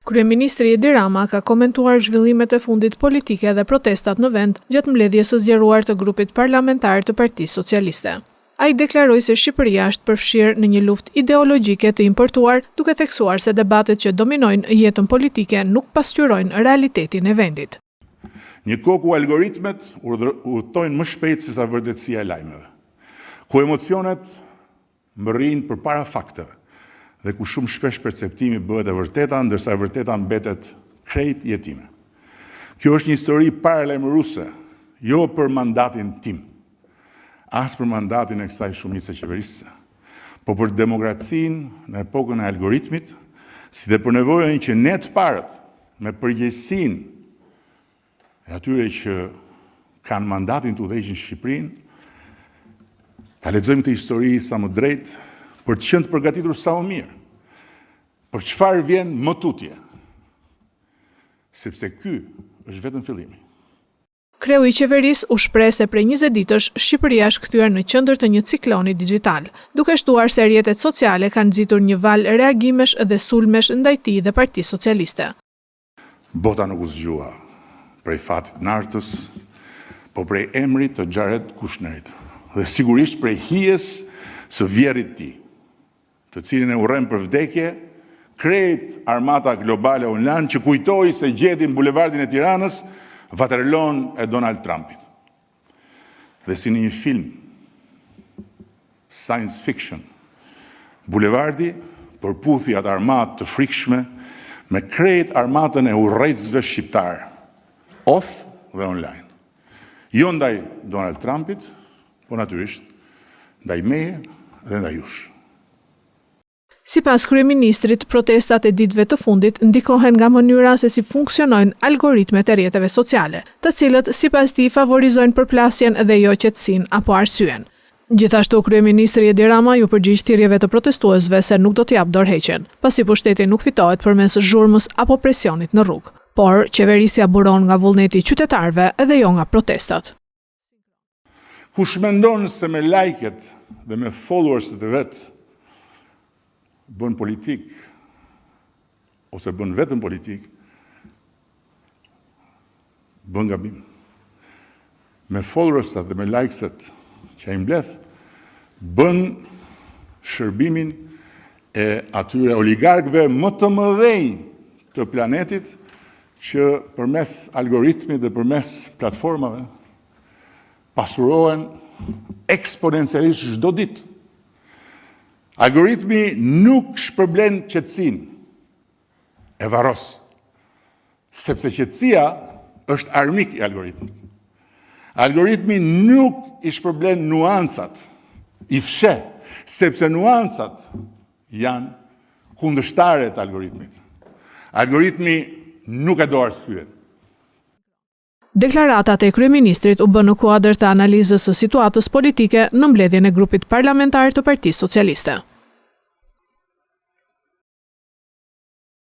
Kryeministri Edi Rama ka komentuar zhvillimet e fundit politike dhe protestat në vend gjatë mbledhjes së zgjeruar të grupit parlamentar të Partisë Socialiste. Ai deklaroi se Shqipëria është përfshirë në një luftë ideologjike të importuar, duke theksuar se debatet që dominojnë jetën politike nuk pasqyrojnë realitetin e vendit. Një kohë ku algoritmet udhtojnë më shpejt se sa vërtetësia e lajmeve, ku emocionet mbërrinë përpara fakteve dhe ku shumë shpesh perceptimi bëhet e vërteta, ndërsa e vërteta mbetet krejt jetime. Kjo është një histori paralajmëruese, jo për mandatin tim, as për mandatin e kësaj shumice qeverisëse, po për demokracinë në epokën e algoritmit, si dhe për nevojën që ne të parët, me përgjegjësinë e atyre që kanë mandatin të udhëheqin Shqipërinë, ta lexojmë këtë histori sa më drejt, për të qenë të përgatitur sa më mirë, për çfarë vjen më tutje, sepse ky është vetëm fillimi. Kreu i qeverisë u shpreh se prej 20 ditësh Shqipëria është kthyer në qendër të një cikloni digjital, duke shtuar se rrjetet sociale kanë nxitur një val reagimesh dhe sulmesh ndaj tij dhe Partisë Socialiste. Bota nuk u zgjua prej fatit nartës, po prej emrit të Jared Kushnerit, dhe sigurisht prej hijes së vjerrit tij, të cilin e urrem për vdekje krejt armata globale online që kujtoi se gjeti në bulevardin e Tiranës Waterloon e Donald Trumpit. Dhe si në një film science fiction, bulevardi përputhi atë armatë të frikshme me krejt armatën e urrejtësve shqiptar, off dhe online. Jo ndaj Donald Trumpit, po natyrisht ndaj meje dhe ndaj jush. Sipas kryeministrit, protestat e ditëve të fundit ndikohen nga mënyra se si funksionojnë algoritmet e rrjeteve sociale, të cilët sipas tij favorizojnë përplasjen dhe jo qetësinë apo arsyen. Gjithashtu, kryeministri Edi Rama ju përgjigj thirrjeve të protestuesve se nuk do të jap dorëheqjen, pasi pushteti nuk fitohet përmes zhurmës apo presionit në rrugë, por qeverisja buron nga vullneti i qytetarëve dhe jo nga protestat. Kush mendon se me like-et dhe me followers-et e vet bën politik, ose bën vetëm politik, bën gabim. Me followers-et dhe me likes-et që ai mbledh, bën shërbimin e atyre oligarkëve më të mëdhenj të planetit që përmes algoritmit dhe përmes platformave pasurohen eksponencialisht çdo ditë. Algoritmi nuk shpërblen qetësinë e varros, sepse qetësia është armik i algoritmit. Algoritmi nuk i shpërblen nuancat, i fsheh, sepse nuancat janë kundërshtare të algoritmit. Algoritmi nuk e do arsyen. Deklaratat e kryeministrit u bën në kuadër të analizës së situatës politike në mbledhjen e grupit parlamentar të Partisë Socialiste.